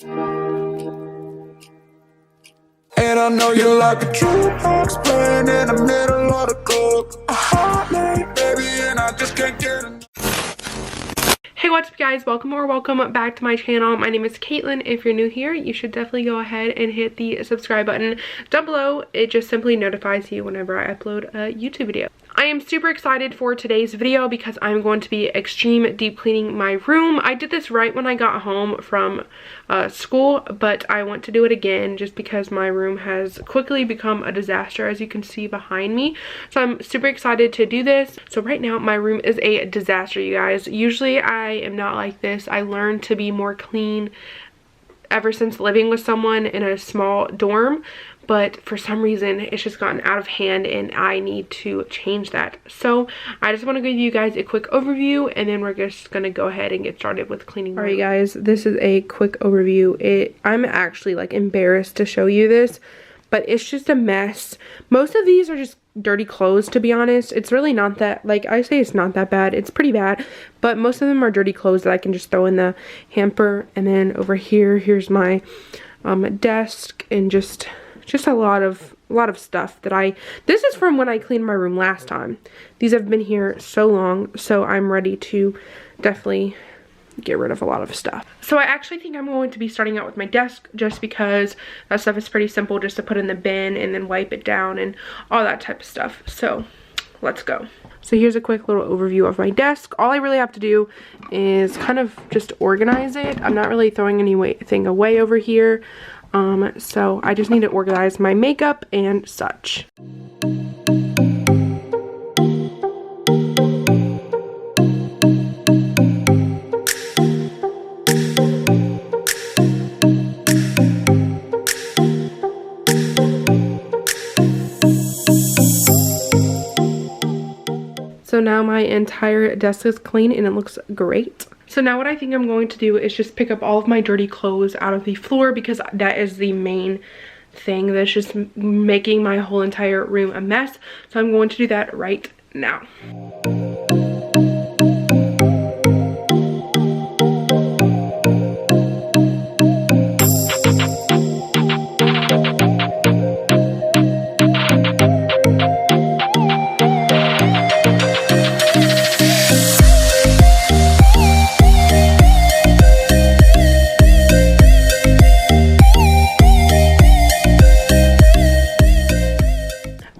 And I know you like a jukebox playing in the middle of the club. A hot night, baby, and I just can't get enough. Hey, what's up guys? Welcome back to my channel. My name is Katelyn. If you're new here, you should definitely go ahead and hit the subscribe button down below. It just simply notifies you whenever I upload a YouTube video. I am super excited for today's video because I'm going to be extreme deep cleaning my room. I did this right when I got home from school, but I want to do it again just because my room has quickly become a disaster, as you can see behind me. So I'm super excited to do this. So right now my room is a disaster, you guys. Usually I am not like this. I learned to be more clean ever since living with someone in a small dorm, but for some reason it's just gotten out of hand and I need to change that. So I just want to give you guys a quick overview and then we're just gonna go ahead and get started with cleaning. Alright guys, this is a quick overview. I'm actually like embarrassed to show you this, but it's just a mess. Most of these are just dirty clothes, to be honest. It's really not that, like, I say it's not that bad. It's pretty bad, but most of them are dirty clothes that I can just throw in the hamper. And then over here, here's my desk and just a lot of stuff that this is from when I cleaned my room last time. These have been here so long, so I'm ready to definitely get rid of a lot of stuff. So I actually think I'm going to be starting out with my desk just because that stuff is pretty simple, just to put in the bin and then wipe it down and all that type of stuff. So let's go. So here's a quick little overview of my desk. All I really have to do is kind of just organize it. I'm not really throwing anything away over here. So I just need to organize my makeup and such. So now my entire desk is clean and it looks great. So now what I think I'm going to do is just pick up all of my dirty clothes out of the floor, because that is the main thing that's just making my whole entire room a mess. So I'm going to do that right now.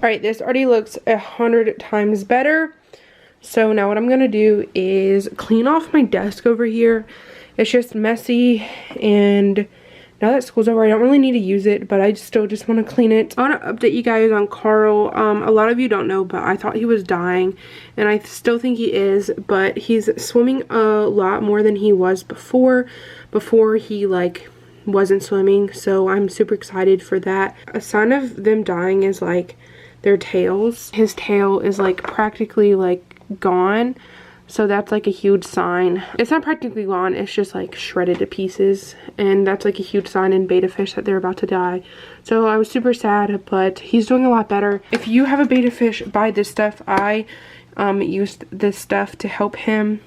Alright, this already looks 100 times better. So now what I'm going to do is clean off my desk over here. It's just messy, and now that school's over I don't really need to use it, but I still just want to clean it. I want to update you guys on Carl. A lot of you don't know, but I thought he was dying, and I still think he is, but he's swimming a lot more than he was before he like wasn't swimming. So I'm super excited for that. A sign of them dying is like their tails. His tail is like practically like gone, so that's like a huge sign. It's not practically gone, it's just like shredded to pieces, and that's like a huge sign in betta fish that they're about to die. So I was super sad, but he's doing a lot better. If you have a betta fish, buy this stuff. I used this stuff to help him,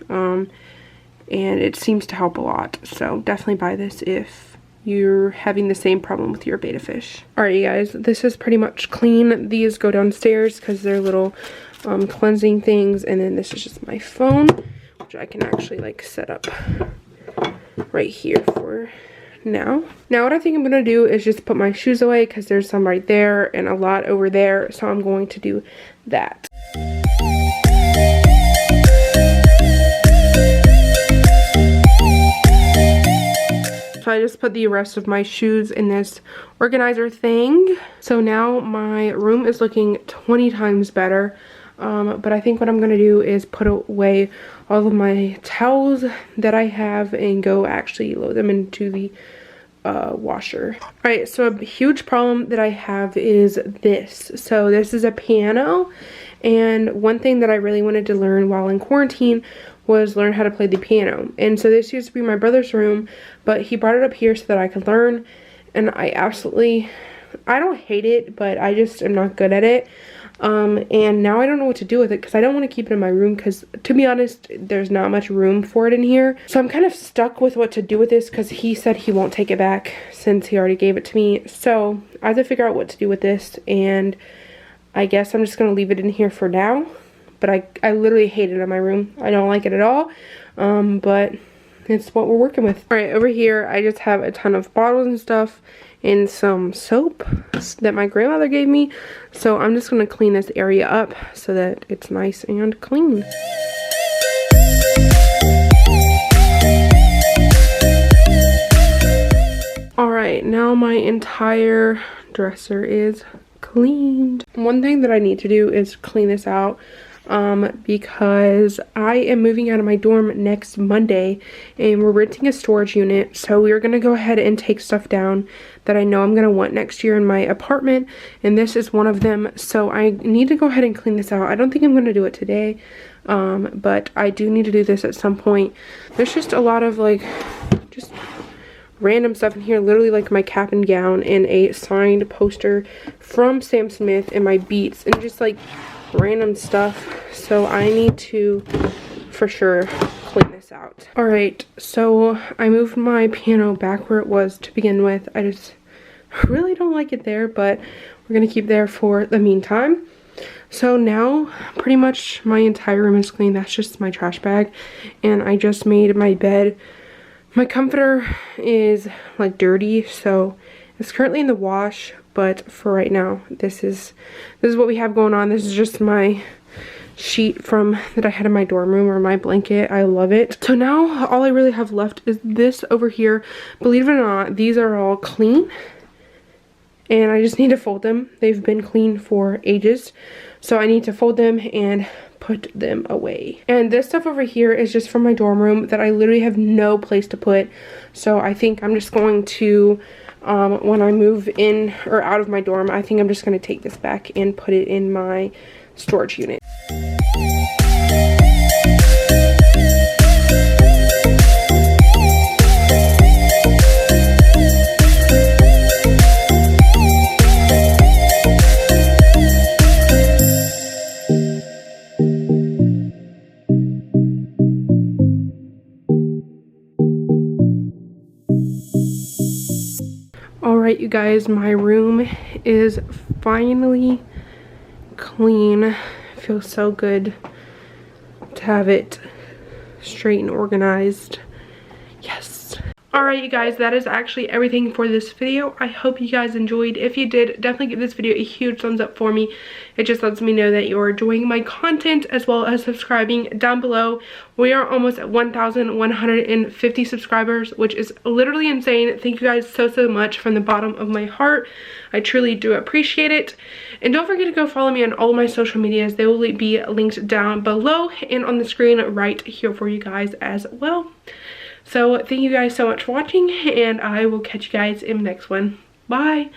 and it seems to help a lot, so definitely buy this if you're having the same problem with your betta fish. Alright you guys, this is pretty much clean. These go downstairs because they're little cleansing things, and then this is just my phone, which I can actually like set up right here for now. Now what I think I'm going to do is just put my shoes away because there's some right there and a lot over there, so I'm going to do that. So I just put the rest of my shoes in this organizer thing. So now my room is looking 20 times better. But I think what I'm going to do is put away all of my towels that I have and go actually load them into the washer. Alright, so a huge problem that I have is this. So this is a piano, and one thing that I really wanted to learn while in quarantine was learn how to play the piano. And so this used to be my brother's room, but he brought it up here so that I could learn, and I don't hate it, but I just am not good at it. And now I don't know what to do with it because I don't want to keep it in my room because, to be honest, there's not much room for it in here. So I'm kind of stuck with what to do with this because he said he won't take it back since he already gave it to me. So I have to figure out what to do with this, and I guess I'm just going to leave it in here for now. But I literally hate it in my room. I don't like it at all. But it's what we're working with. All right, over here I just have a ton of bottles and stuff and some soap that my grandmother gave me. So I'm just going to clean this area up so that it's nice and clean. All right, now my entire dresser is cleaned. One thing that I need to do is clean this out because I am moving out of my dorm next Monday and we're renting a storage unit. So we're going to go ahead and take stuff down that I know I'm going to want next year in my apartment, and this is one of them. So I need to go ahead and clean this out. I don't think I'm going to do it today, but I do need to do this at some point. There's just a lot of like just random stuff in here, literally like my cap and gown and a signed poster from Sam Smith and my Beats and just like random stuff. So I need to for sure clean this out. All right, so I moved my piano back where it was to begin with. I just really don't like it there, but we're gonna keep there for the meantime. So now pretty much my entire room is clean. That's just my trash bag, and I just made my bed. My comforter is like dirty, so it's currently in the wash, but for right now, this is what we have going on. This is just my sheet from that I had in my dorm room, or my blanket. I love it. So now all I really have left is this over here. Believe it or not, these are all clean and I just need to fold them. They've been clean for ages, so I need to fold them and put them away. And this stuff over here is just from my dorm room that I literally have no place to put. So I think I'm just going to when I move in or out of my dorm, I think I'm just going to take this back and put it in my storage unit. Alright, you guys, my room is finally clean. It feels so good to have it straight and organized. Yes. Alright, you guys, that is actually everything for this video. I hope you guys enjoyed. If you did, definitely give this video a huge thumbs up for me. It just lets me know that you're enjoying my content, as well as subscribing down below. We are almost at 1,150 subscribers, which is literally insane. Thank you guys so much from the bottom of my heart. I truly do appreciate it. And don't forget to go follow me on all of my social medias. They will be linked down below and on the screen right here for you guys as well. So thank you guys so much for watching, and I will catch you guys in the next one. Bye!